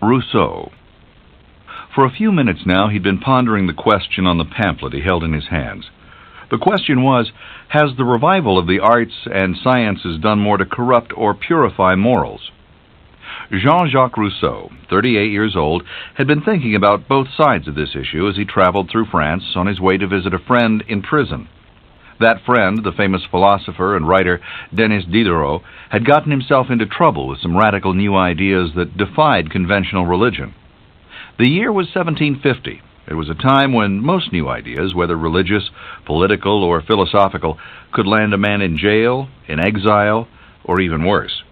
Rousseau. For a few minutes now he'd been pondering the question on the pamphlet he held in his hands. The question was, has the revival of the arts and sciences done more to corrupt or purify morals? Jean-Jacques Rousseau, 38 years old, had been thinking about both sides of this issue as he traveled through France on his way to visit a friend in prison. That friend, the famous philosopher and writer Denis Diderot, had gotten himself into trouble with some radical new ideas that defied conventional religion. The year was 1750. It was a time when most new ideas, whether religious, political, or philosophical, could land a man in jail, in exile, or even worse.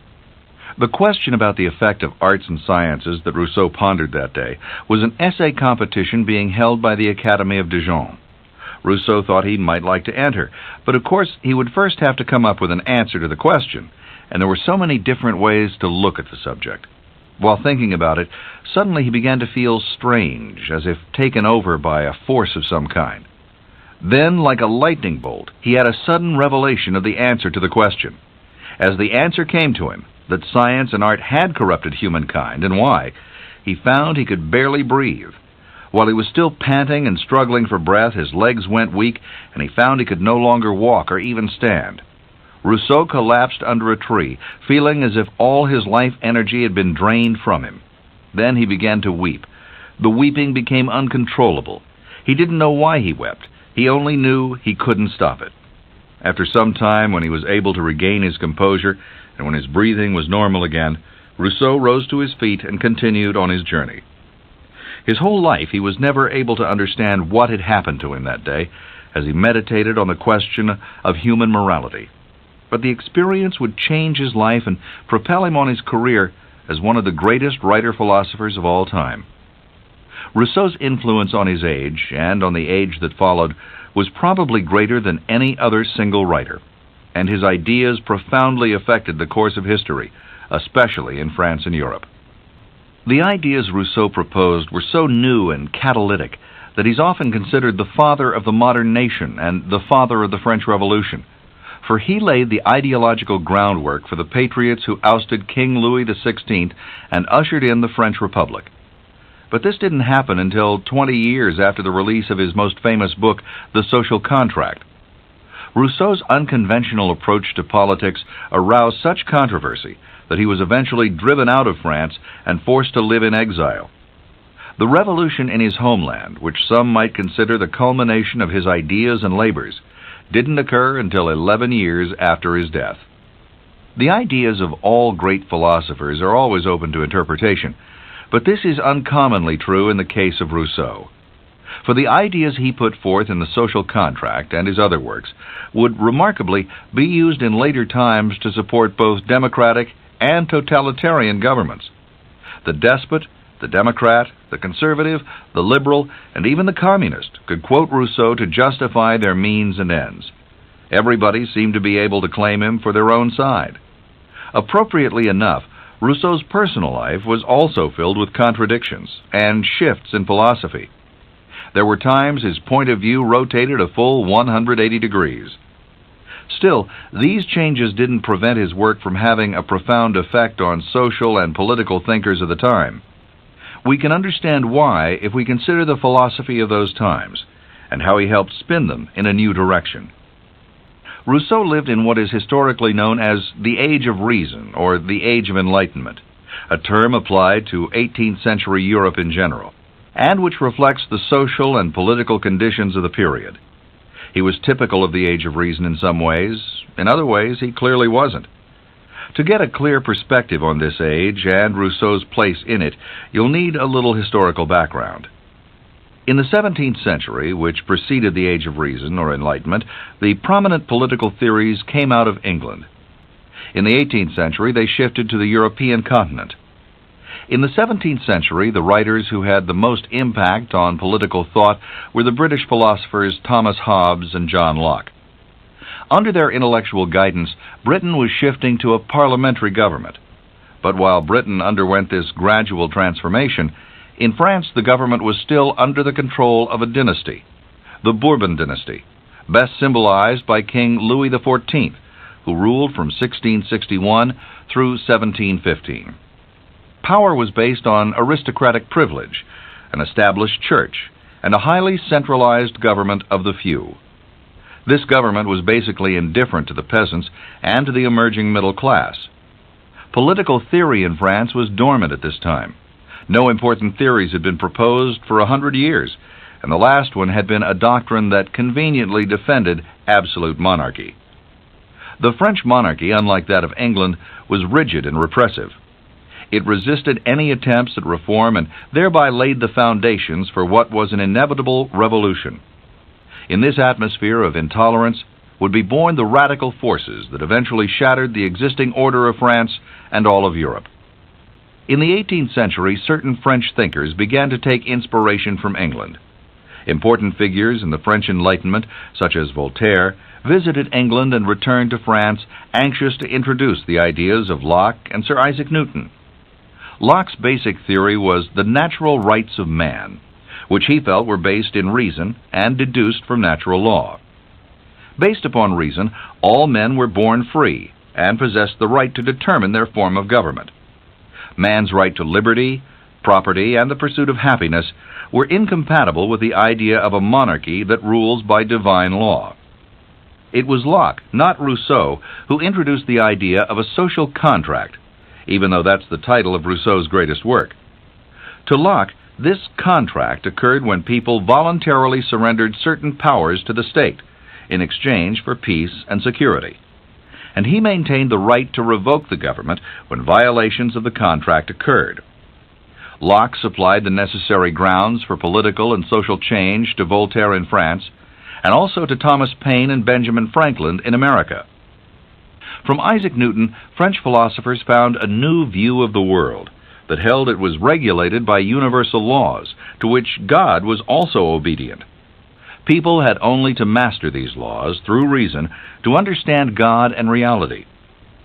The question about the effect of arts and sciences that Rousseau pondered that day was an essay competition being held by the Academy of Dijon. Rousseau thought he might like to enter, but of course he would first have to come up with an answer to the question, and there were so many different ways to look at the subject. While thinking about it, suddenly he began to feel strange, as if taken over by a force of some kind. Then, like a lightning bolt, he had a sudden revelation of the answer to the question. As the answer came to him, that science and art had corrupted humankind, and why, he found he could barely breathe. While he was still panting and struggling for breath, his legs went weak, and he found he could no longer walk or even stand. Rousseau collapsed under a tree, feeling as if all his life energy had been drained from him. Then he began to weep. The weeping became uncontrollable. He didn't know why he wept. He only knew he couldn't stop it. After some time, when he was able to regain his composure, and when his breathing was normal again, Rousseau rose to his feet and continued on his journey. His whole life he was never able to understand what had happened to him that day as he meditated on the question of human morality. But the experience would change his life and propel him on his career as one of the greatest writer-philosophers of all time. Rousseau's influence on his age, and on the age that followed, was probably greater than any other single writer, and his ideas profoundly affected the course of history, especially in France and Europe. The ideas Rousseau proposed were so new and catalytic that he's often considered the father of the modern nation and the father of the French Revolution, for he laid the ideological groundwork for the patriots who ousted King Louis XVI and ushered in the French Republic. But this didn't happen until 20 years after the release of his most famous book, The Social Contract. Rousseau's unconventional approach to politics aroused such controversy that he was eventually driven out of France and forced to live in exile. The revolution in his homeland, which some might consider the culmination of his ideas and labors, didn't occur until 11 years after his death. The ideas of all great philosophers are always open to interpretation, but this is uncommonly true in the case of Rousseau. For the ideas he put forth in The Social Contract and his other works would remarkably be used in later times to support both democratic and totalitarian governments. The despot, the Democrat, the conservative, the liberal, and even the communist could quote Rousseau to justify their means and ends. Everybody seemed to be able to claim him for their own side. Appropriately enough, Rousseau's personal life was also filled with contradictions and shifts in philosophy. There were times his point of view rotated a full 180 degrees. Still, these changes didn't prevent his work from having a profound effect on social and political thinkers of the time. We can understand why if we consider the philosophy of those times, and how he helped spin them in a new direction. Rousseau lived in what is historically known as the Age of Reason, or the Age of Enlightenment, a term applied to 18th century Europe in general, and which reflects the social and political conditions of the period. He was typical of the Age of Reason in some ways. In other ways, he clearly wasn't. To get a clear perspective on this age and Rousseau's place in it, you'll need a little historical background. In the 17th century, which preceded the Age of Reason, or Enlightenment, the prominent political theories came out of England. In the 18th century, they shifted to the European continent. In the 17th century, the writers who had the most impact on political thought were the British philosophers Thomas Hobbes and John Locke. Under their intellectual guidance, Britain was shifting to a parliamentary government. But while Britain underwent this gradual transformation, in France the government was still under the control of a dynasty, the Bourbon dynasty, best symbolized by King Louis XIV, who ruled from 1661 through 1715. power was based on aristocratic privilege, an established church, and a highly centralized government of the few. This government was basically indifferent to the peasants and to the emerging middle class. Political theory in France was dormant at this time. No important theories had been proposed for 100 years, and the last one had been a doctrine that conveniently defended absolute monarchy. The French monarchy, unlike that of England, was rigid and repressive. It resisted any attempts at reform and thereby laid the foundations for what was an inevitable revolution. In this atmosphere of intolerance would be born the radical forces that eventually shattered the existing order of France and all of Europe. In the 18th century, certain French thinkers began to take inspiration from England. Important figures in the French Enlightenment, such as Voltaire, visited England and returned to France, anxious to introduce the ideas of Locke and Sir Isaac Newton. Locke's basic theory was the natural rights of man, which he felt were based in reason and deduced from natural law. Based upon reason, all men were born free and possessed the right to determine their form of government. Man's right to liberty, property, and the pursuit of happiness were incompatible with the idea of a monarchy that rules by divine law. It was Locke, not Rousseau, who introduced the idea of a social contract, even though that's the title of Rousseau's greatest work. To Locke, this contract occurred when people voluntarily surrendered certain powers to the state in exchange for peace and security, and he maintained the right to revoke the government when violations of the contract occurred. Locke supplied the necessary grounds for political and social change to Voltaire in France, and also to Thomas Paine and Benjamin Franklin in America. From Isaac Newton, French philosophers found a new view of the world that held it was regulated by universal laws, to which God was also obedient. People had only to master these laws through reason to understand God and reality.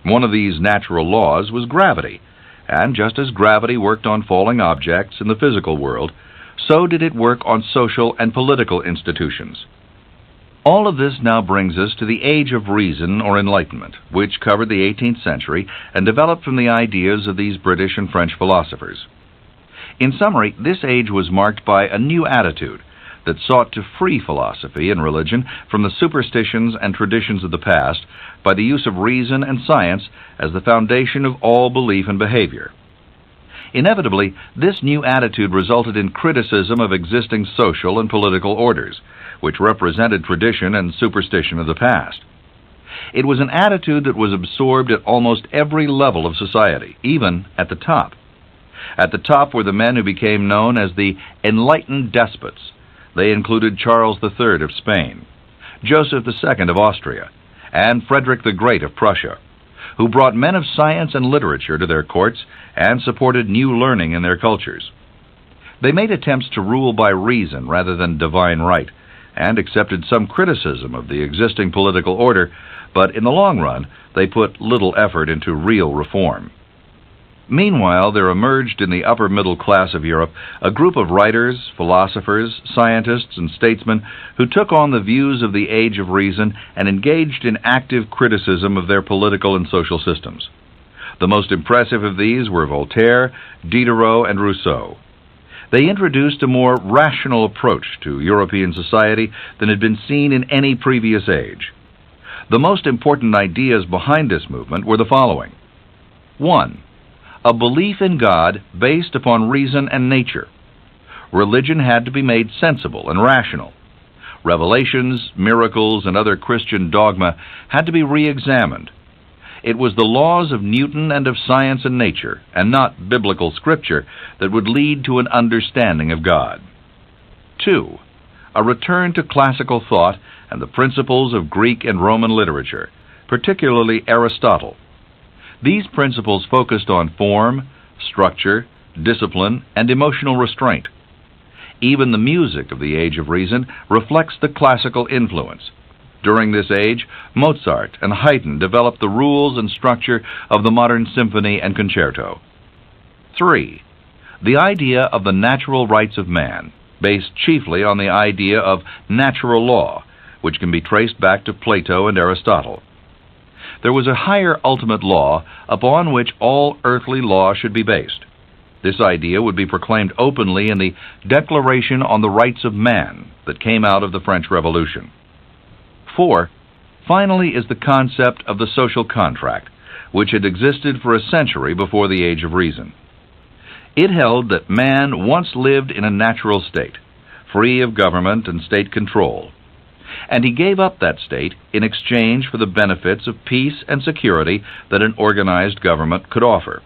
One of these natural laws was gravity, and just as gravity worked on falling objects in the physical world, so did it work on social and political institutions. All of this now brings us to the Age of Reason or Enlightenment, which covered the 18th century and developed from the ideas of these British and French philosophers. In summary, this age was marked by a new attitude that sought to free philosophy and religion from the superstitions and traditions of the past by the use of reason and science as the foundation of all belief and behavior. Inevitably, this new attitude resulted in criticism of existing social and political orders, which represented tradition and superstition of the past. It was an attitude that was absorbed at almost every level of society, even at the top. At the top were the men who became known as the enlightened despots. They included Charles III of Spain, Joseph II of Austria, and Frederick the Great of Prussia, who brought men of science and literature to their courts and supported new learning in their cultures. They made attempts to rule by reason rather than divine right, and accepted some criticism of the existing political order, but in the long run, they put little effort into real reform. Meanwhile, there emerged in the upper middle class of Europe a group of writers, philosophers, scientists, and statesmen who took on the views of the Age of Reason and engaged in active criticism of their political and social systems. The most impressive of these were Voltaire, Diderot, and Rousseau. They introduced a more rational approach to European society than had been seen in any previous age. The most important ideas behind this movement were the following. 1. A belief in God based upon reason and nature. Religion had to be made sensible and rational. Revelations, miracles, and other Christian dogma had to be re-examined. It was the laws of Newton and of science and nature, and not biblical scripture, that would lead to an understanding of God. 2. A return to classical thought and the principles of Greek and Roman literature, particularly Aristotle. These principles focused on form, structure, discipline, and emotional restraint. Even the music of the Age of Reason reflects the classical influence. During this age, Mozart and Haydn developed the rules and structure of the modern symphony and concerto. 3. The idea of the natural rights of man, based chiefly on the idea of natural law, which can be traced back to Plato and Aristotle. There was a higher ultimate law upon which all earthly law should be based. This idea would be proclaimed openly in the Declaration on the Rights of Man that came out of the French Revolution. 4. Finally is the concept of the social contract, which had existed for a century before the Age of Reason. It held that man once lived in a natural state, free of government and state control, and he gave up that state in exchange for the benefits of peace and security that an organized government could offer.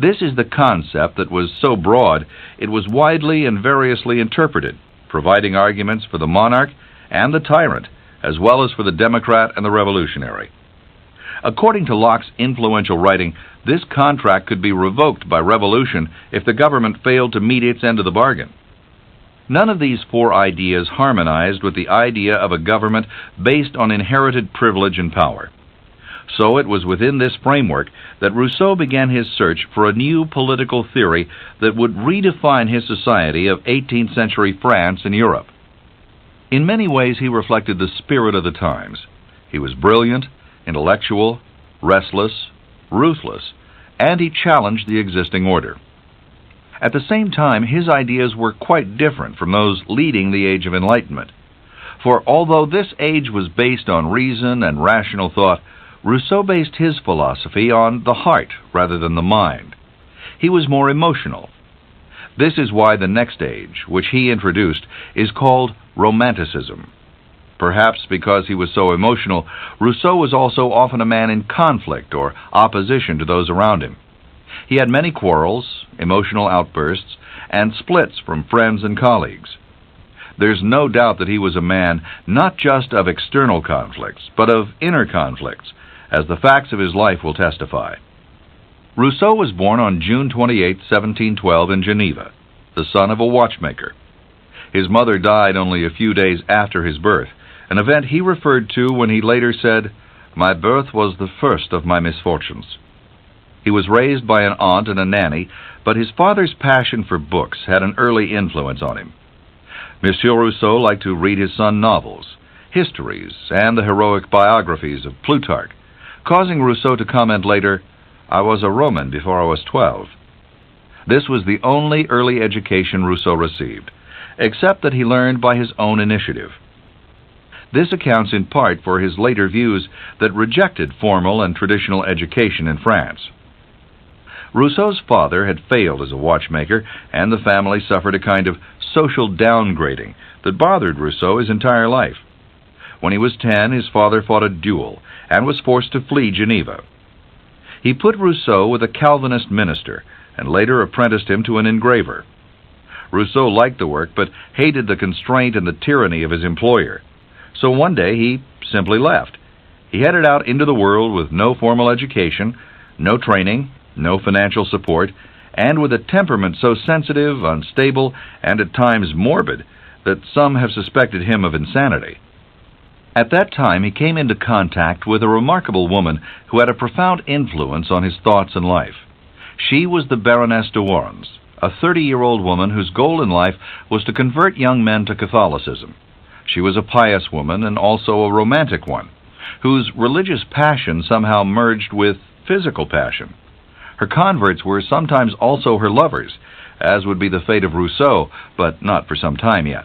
This is the concept that was so broad it was widely and variously interpreted, providing arguments for the monarch and the tyrant, as well as for the democrat and the revolutionary. According to Locke's influential writing, this contract could be revoked by revolution if the government failed to meet its end of the bargain. None of these 4 ideas harmonized with the idea of a government based on inherited privilege and power. So it was within this framework that Rousseau began his search for a new political theory that would redefine his society of 18th century France and Europe. In many ways he reflected the spirit of the times. He was brilliant, intellectual, restless, ruthless, and he challenged the existing order. At the same time, his ideas were quite different from those leading the Age of Enlightenment. For although this age was based on reason and rational thought, Rousseau based his philosophy on the heart rather than the mind. He was more emotional. This is why the next age, which he introduced, is called Romanticism. Perhaps because he was so emotional, Rousseau was also often a man in conflict or opposition to those around him. He had many quarrels, emotional outbursts, and splits from friends and colleagues. There's no doubt that he was a man not just of external conflicts, but of inner conflicts, as the facts of his life will testify. Rousseau was born on June 28, 1712, in Geneva, the son of a watchmaker. His mother died only a few days after his birth, an event he referred to when he later said, "My birth was the first of my misfortunes." He was raised by an aunt and a nanny, but his father's passion for books had an early influence on him. Monsieur Rousseau liked to read his son novels, histories, and the heroic biographies of Plutarch, causing Rousseau to comment later, "I was a Roman before I was 12. This was the only early education Rousseau received, except that he learned by his own initiative. This accounts in part for his later views that rejected formal and traditional education in France. Rousseau's father had failed as a watchmaker, and the family suffered a kind of social downgrading that bothered Rousseau his entire life. When he was 10, his father fought a duel and was forced to flee Geneva. He put Rousseau with a Calvinist minister and later apprenticed him to an engraver. Rousseau liked the work but hated the constraint and the tyranny of his employer. So one day he simply left. He headed out into the world with no formal education, no training, no financial support, and with a temperament so sensitive, unstable, and at times morbid that some have suspected him of insanity. At that time he came into contact with a remarkable woman who had a profound influence on his thoughts and life. She was the Baroness de Warens, a 30-year-old woman whose goal in life was to convert young men to Catholicism. She was a pious woman and also a romantic one, whose religious passion somehow merged with physical passion. Her converts were sometimes also her lovers, as would be the fate of Rousseau, but not for some time yet.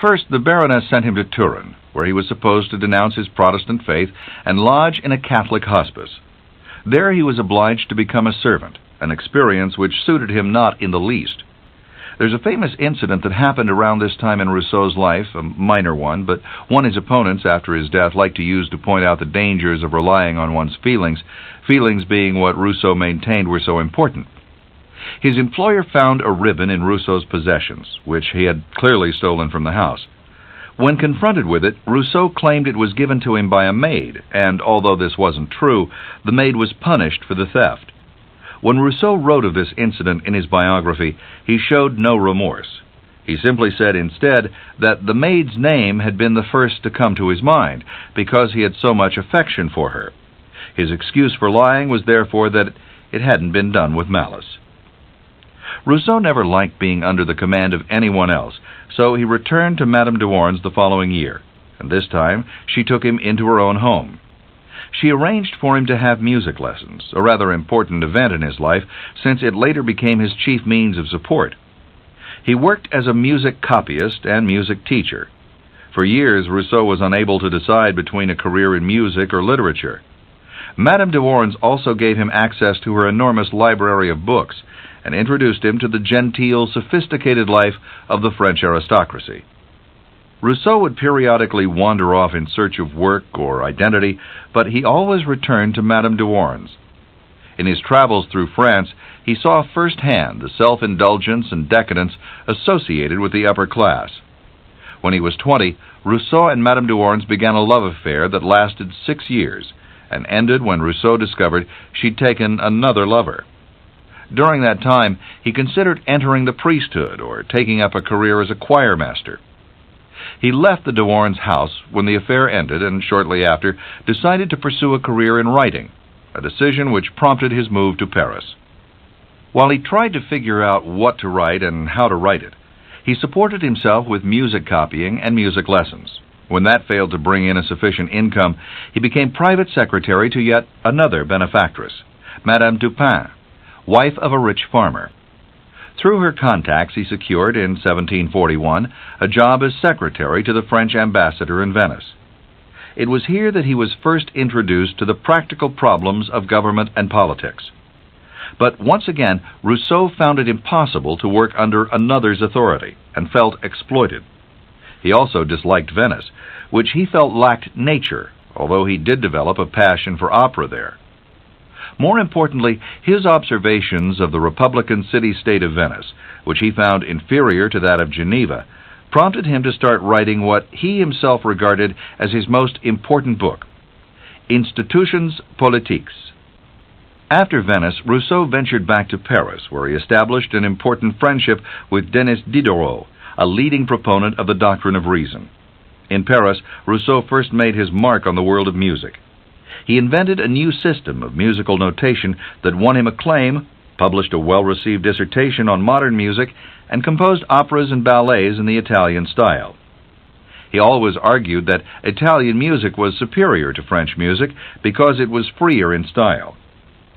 First, the Baroness sent him to Turin, where he was supposed to denounce his Protestant faith and lodge in a Catholic hospice. There he was obliged to become a servant, an experience which suited him not in the least. There's a famous incident that happened around this time in Rousseau's life, a minor one, but one his opponents after his death liked to use to point out the dangers of relying on one's feelings being what Rousseau maintained were so important. His employer found a ribbon in Rousseau's possessions, which he had clearly stolen from the house. When confronted with it, Rousseau claimed it was given to him by a maid, and although this wasn't true, the maid was punished for the theft. When Rousseau wrote of this incident in his biography, he showed no remorse. He simply said instead that the maid's name had been the first to come to his mind, because he had so much affection for her. His excuse for lying was therefore that it hadn't been done with malice. Rousseau never liked being under the command of anyone else, so he returned to Madame de Warens the following year, and this time she took him into her own home. She arranged for him to have music lessons, a rather important event in his life since it later became his chief means of support. He worked as a music copyist and music teacher. For years, Rousseau was unable to decide between a career in music or literature. Madame de Warens also gave him access to her enormous library of books and introduced him to the genteel, sophisticated life of the French aristocracy. Rousseau would periodically wander off in search of work or identity, but he always returned to Madame de Warens. In his travels through France, he saw firsthand the self-indulgence and decadence associated with the upper class. When he was 20, Rousseau and Madame de Warens began a love affair that lasted 6 years and ended when Rousseau discovered she'd taken another lover. During that time, he considered entering the priesthood or taking up a career as a choir master. He left the de Warens' house when the affair ended and shortly after decided to pursue a career in writing, a decision which prompted his move to Paris. While he tried to figure out what to write and how to write it, he supported himself with music copying and music lessons. When that failed to bring in a sufficient income, he became private secretary to yet another benefactress, Madame Dupin, wife of a rich farmer. Through her contacts, he secured, in 1741, a job as secretary to the French ambassador in Venice. It was here that he was first introduced to the practical problems of government and politics. But once again, Rousseau found it impossible to work under another's authority and felt exploited. He also disliked Venice, which he felt lacked nature, although he did develop a passion for opera there. More importantly, his observations of the Republican city-state of Venice, which he found inferior to that of Geneva, prompted him to start writing what he himself regarded as his most important book, Institutions Politiques. After Venice, Rousseau ventured back to Paris, where he established an important friendship with Denis Diderot, a leading proponent of the doctrine of reason. In Paris, Rousseau first made his mark on the world of music. He invented a new system of musical notation that won him acclaim, published a well-received dissertation on modern music, and composed operas and ballets in the Italian style. He always argued that Italian music was superior to French music because it was freer in style.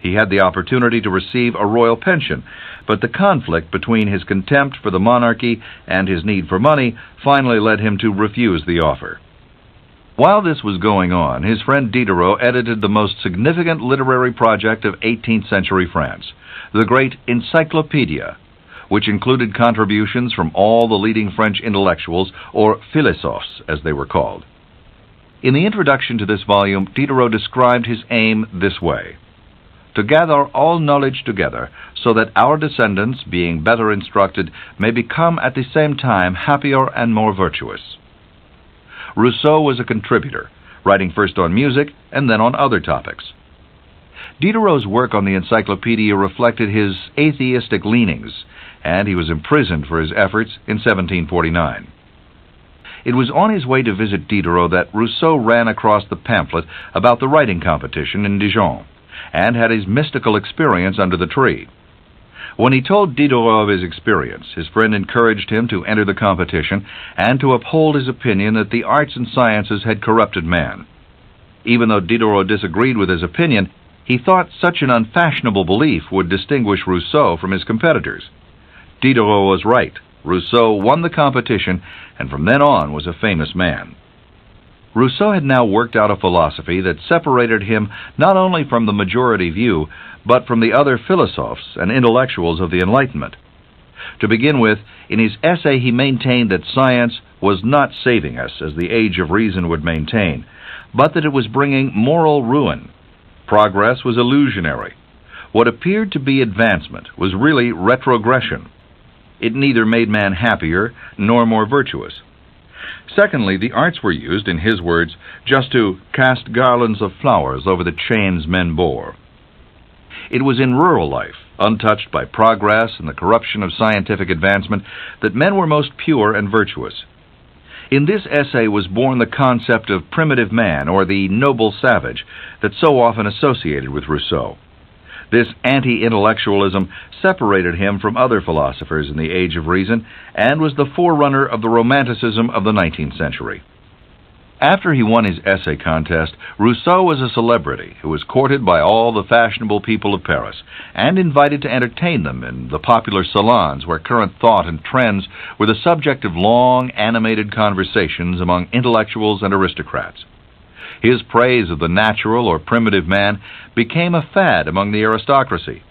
He had the opportunity to receive a royal pension, but the conflict between his contempt for the monarchy and his need for money finally led him to refuse the offer. While this was going on, his friend Diderot edited the most significant literary project of 18th century France, the great Encyclopedia, which included contributions from all the leading French intellectuals, or philosophes as they were called. In the introduction to this volume, Diderot described his aim this way: to gather all knowledge together, so that our descendants, being better instructed, may become at the same time happier and more virtuous. Rousseau was a contributor, writing first on music and then on other topics. Diderot's work on the Encyclopedia reflected his atheistic leanings, and he was imprisoned for his efforts in 1749. It was on his way to visit Diderot that Rousseau ran across the pamphlet about the writing competition in Dijon, and had his mystical experience under the tree. When he told Diderot of his experience, his friend encouraged him to enter the competition and to uphold his opinion that the arts and sciences had corrupted man. Even though Diderot disagreed with his opinion, he thought such an unfashionable belief would distinguish Rousseau from his competitors. Diderot was right. Rousseau won the competition, and from then on was a famous man. Rousseau had now worked out a philosophy that separated him not only from the majority view, but from the other philosophes and intellectuals of the Enlightenment. To begin with, in his essay he maintained that science was not saving us, as the Age of Reason would maintain, but that it was bringing moral ruin. Progress was illusionary. What appeared to be advancement was really retrogression. It neither made man happier nor more virtuous. Secondly, the arts were used, in his words, just to cast garlands of flowers over the chains men bore. It was in rural life, untouched by progress and the corruption of scientific advancement, that men were most pure and virtuous. In this essay was born the concept of primitive man, or the noble savage, that's so often associated with Rousseau. This anti-intellectualism separated him from other philosophers in the Age of Reason and was the forerunner of the Romanticism of the 19th century. After he won his essay contest, Rousseau was a celebrity who was courted by all the fashionable people of Paris and invited to entertain them in the popular salons where current thought and trends were the subject of long, animated conversations among intellectuals and aristocrats. His praise of the natural or primitive man became a fad among the aristocracy.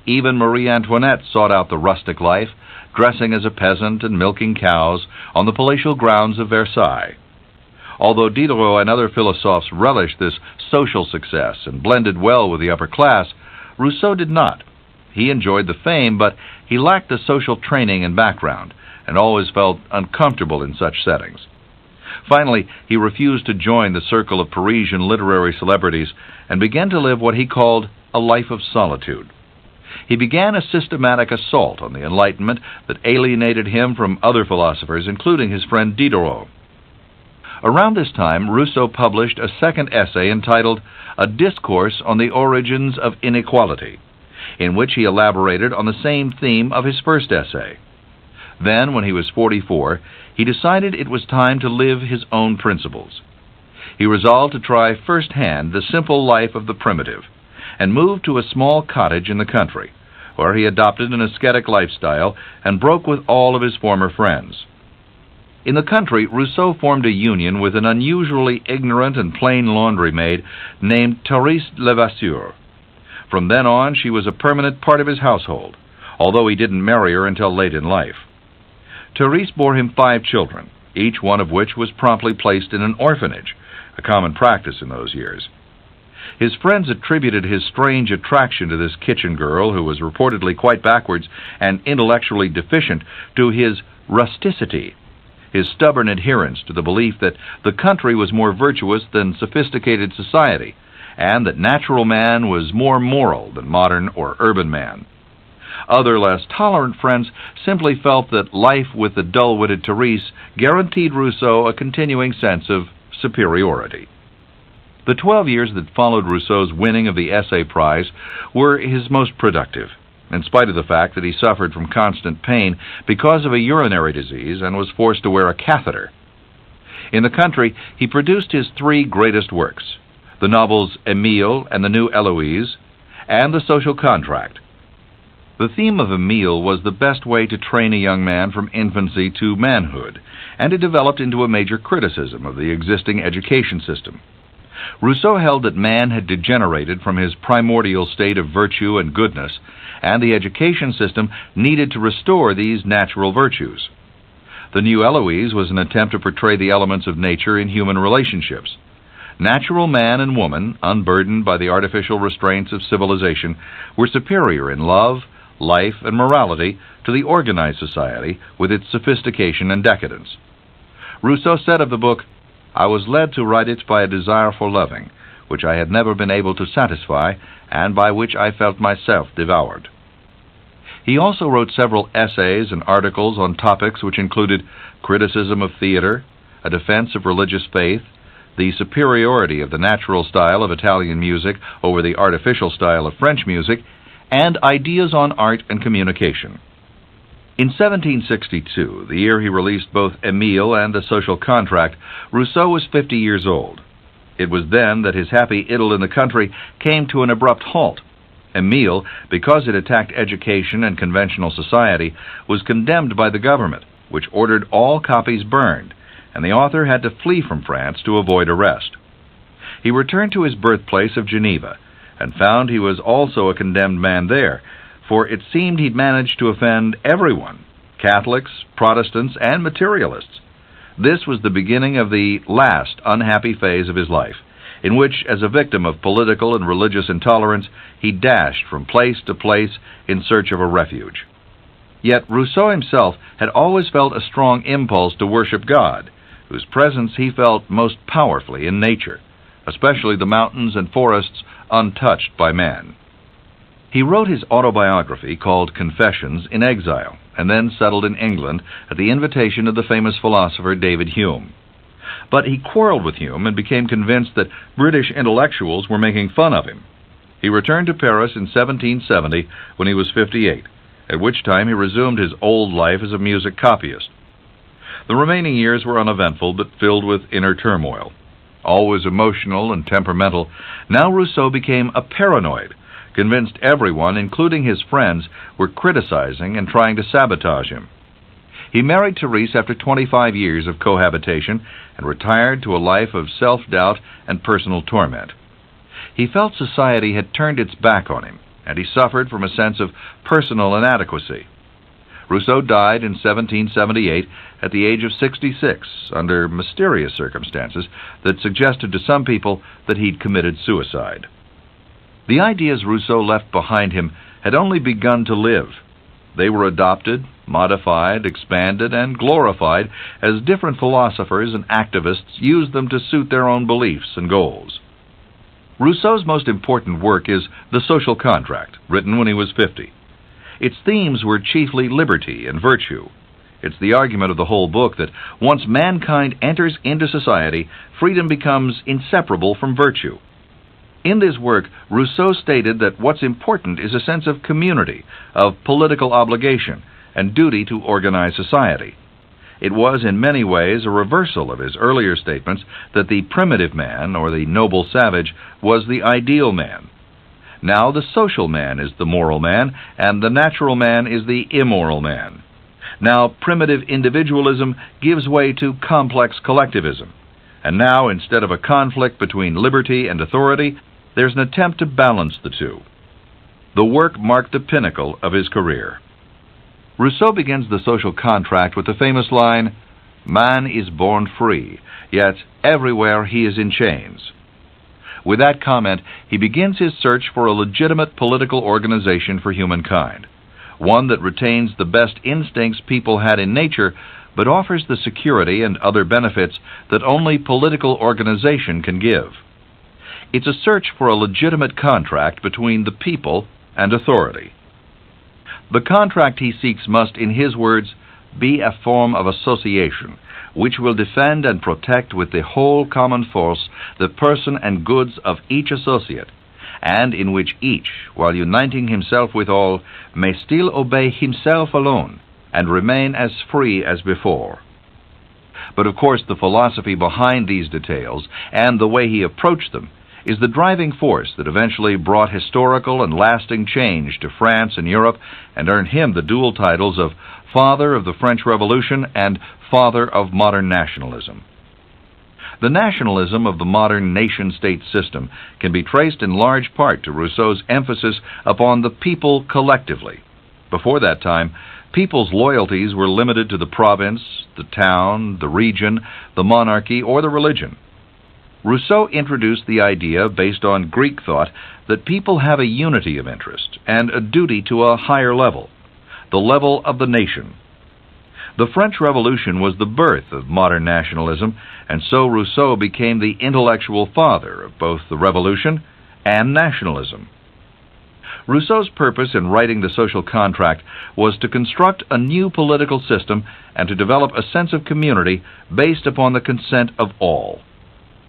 Even Marie Antoinette sought out the rustic life, dressing as a peasant and milking cows on the palatial grounds of Versailles. Although Diderot and other philosophes relished this social success and blended well with the upper class, Rousseau did not. He enjoyed the fame, but he lacked the social training and background, and always felt uncomfortable in such settings. Finally, he refused to join the circle of Parisian literary celebrities and began to live what he called a life of solitude. He began a systematic assault on the Enlightenment that alienated him from other philosophers, including his friend Diderot. Around this time, Rousseau published a second essay entitled A Discourse on the Origins of Inequality, in which he elaborated on the same theme of his first essay. Then, when he was 44, he decided it was time to live his own principles. He resolved to try firsthand the simple life of the primitive, and moved to a small cottage in the country, where he adopted an ascetic lifestyle and broke with all of his former friends. In the country, Rousseau formed a union with an unusually ignorant and plain laundry-maid named Thérèse Levasseur. From then on, she was a permanent part of his household, although he didn't marry her until late in life. Thérèse bore him 5 children, each one of which was promptly placed in an orphanage, a common practice in those years. His friends attributed his strange attraction to this kitchen girl, who was reportedly quite backwards and intellectually deficient, to his rusticity, his stubborn adherence to the belief that the country was more virtuous than sophisticated society, and that natural man was more moral than modern or urban man. Other less tolerant friends simply felt that life with the dull-witted Thérèse guaranteed Rousseau a continuing sense of superiority. The 12 years that followed Rousseau's winning of the Essay Prize were his most productive, in spite of the fact that he suffered from constant pain because of a urinary disease and was forced to wear a catheter. In the country, he produced his 3 greatest works, the novels Émile and the New Eloise, and The Social Contract. The theme of Émile was the best way to train a young man from infancy to manhood, and it developed into a major criticism of the existing education system. Rousseau held that man had degenerated from his primordial state of virtue and goodness, and the education system needed to restore these natural virtues. The New Eloise was an attempt to portray the elements of nature in human relationships. Natural man and woman, unburdened by the artificial restraints of civilization, were superior in love, life, and morality to the organized society with its sophistication and decadence. Rousseau said of the book, "I was led to write it by a desire for loving, which I had never been able to satisfy, and by which I felt myself devoured." He also wrote several essays and articles on topics which included criticism of theater, a defense of religious faith, the superiority of the natural style of Italian music over the artificial style of French music, and ideas on art and communication. In 1762, the year he released both Émile and The Social Contract, Rousseau was 50 years old. It was then that his happy idyll in the country came to an abrupt halt. Émile, because it attacked education and conventional society, was condemned by the government, which ordered all copies burned, and the author had to flee from France to avoid arrest. He returned to his birthplace of Geneva, and found he was also a condemned man there, for it seemed he'd managed to offend everyone, Catholics, Protestants, and materialists. This was the beginning of the last unhappy phase of his life, in which, as a victim of political and religious intolerance, he dashed from place to place in search of a refuge. Yet Rousseau himself had always felt a strong impulse to worship God, whose presence he felt most powerfully in nature, especially the mountains and forests untouched by man. He wrote his autobiography, called Confessions, in exile, and then settled in England at the invitation of the famous philosopher David Hume. But he quarreled with Hume and became convinced that British intellectuals were making fun of him. He returned to Paris in 1770 when he was 58, at which time he resumed his old life as a music copyist. The remaining years were uneventful, but filled with inner turmoil. Always emotional and temperamental, now Rousseau became a paranoid, convinced everyone, including his friends, were criticizing and trying to sabotage him. He married Therese after 25 years of cohabitation and retired to a life of self-doubt and personal torment. He felt society had turned its back on him, and he suffered from a sense of personal inadequacy. Rousseau died in 1778 at the age of 66 under mysterious circumstances that suggested to some people that he'd committed suicide. The ideas Rousseau left behind him had only begun to live. They were adopted, modified, expanded, and glorified as different philosophers and activists used them to suit their own beliefs and goals. Rousseau's most important work is The Social Contract, written when he was 50. Its themes were chiefly liberty and virtue. It's the argument of the whole book that once mankind enters into society, freedom becomes inseparable from virtue. In this work, Rousseau stated that what's important is a sense of community, of political obligation, and duty to organize society. It was in many ways a reversal of his earlier statements that the primitive man, or the noble savage, was the ideal man. Now the social man is the moral man, and the natural man is the immoral man. Now primitive individualism gives way to complex collectivism. And now, instead of a conflict between liberty and authority, there's an attempt to balance the two. The work marked the pinnacle of his career. Rousseau begins The Social Contract with the famous line, "Man is born free, yet everywhere he is in chains." With that comment, he begins his search for a legitimate political organization for humankind, one that retains the best instincts people had in nature, but offers the security and other benefits that only political organization can give. It's a search for a legitimate contract between the people and authority. The contract he seeks must, in his words, be a form of association, which will defend and protect with the whole common force the person and goods of each associate, and in which each, while uniting himself with all, may still obey himself alone, and remain as free as before. But of course the philosophy behind these details, and the way he approached them, is the driving force that eventually brought historical and lasting change to France and Europe and earned him the dual titles of Father of the French Revolution and Father of Modern Nationalism. The nationalism of the modern nation-state system can be traced in large part to Rousseau's emphasis upon the people collectively. Before that time, people's loyalties were limited to the province, the town, the region, the monarchy, or the religion. Rousseau introduced the idea, based on Greek thought, that people have a unity of interest and a duty to a higher level, the level of the nation. The French Revolution was the birth of modern nationalism, and so Rousseau became the intellectual father of both the Revolution and nationalism. Rousseau's purpose in writing The Social Contract was to construct a new political system and to develop a sense of community based upon the consent of all.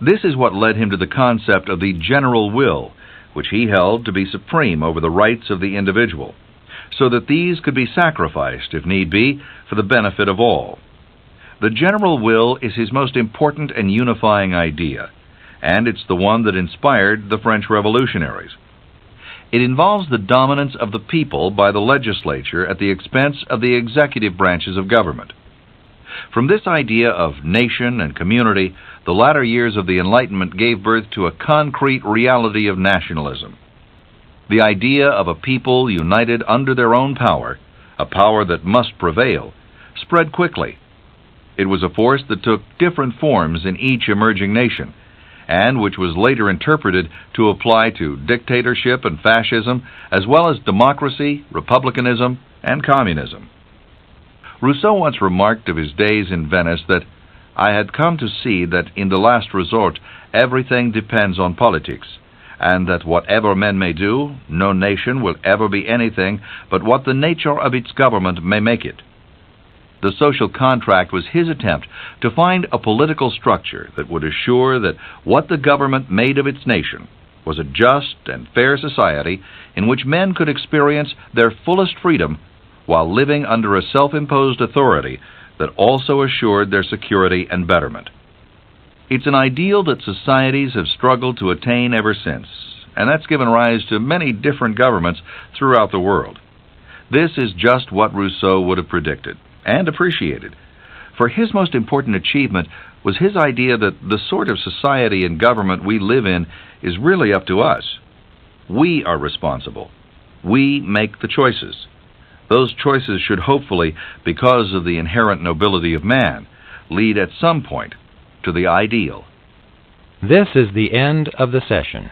This is what led him to the concept of the general will, which he held to be supreme over the rights of the individual, so that these could be sacrificed, if need be, for the benefit of all. The general will is his most important and unifying idea, and it's the one that inspired the French revolutionaries. It involves the dominance of the people by the legislature at the expense of the executive branches of government. From this idea of nation and community, the latter years of the Enlightenment gave birth to a concrete reality of nationalism. The idea of a people united under their own power, a power that must prevail, spread quickly. It was a force that took different forms in each emerging nation, and which was later interpreted to apply to dictatorship and fascism, as well as democracy, republicanism, and communism. Rousseau once remarked of his days in Venice that, "I had come to see that in the last resort everything depends on politics, and that whatever men may do, no nation will ever be anything but what the nature of its government may make it." The Social Contract was his attempt to find a political structure that would assure that what the government made of its nation was a just and fair society in which men could experience their fullest freedom while living under a self-imposed authority that also assured their security and betterment. It's an ideal that societies have struggled to attain ever since, and that's given rise to many different governments throughout the world. This is just what Rousseau would have predicted and appreciated, for his most important achievement was his idea that the sort of society and government we live in is really up to us. We are responsible. We make the choices. Those choices should hopefully, because of the inherent nobility of man, lead at some point to the ideal. This is the end of the session.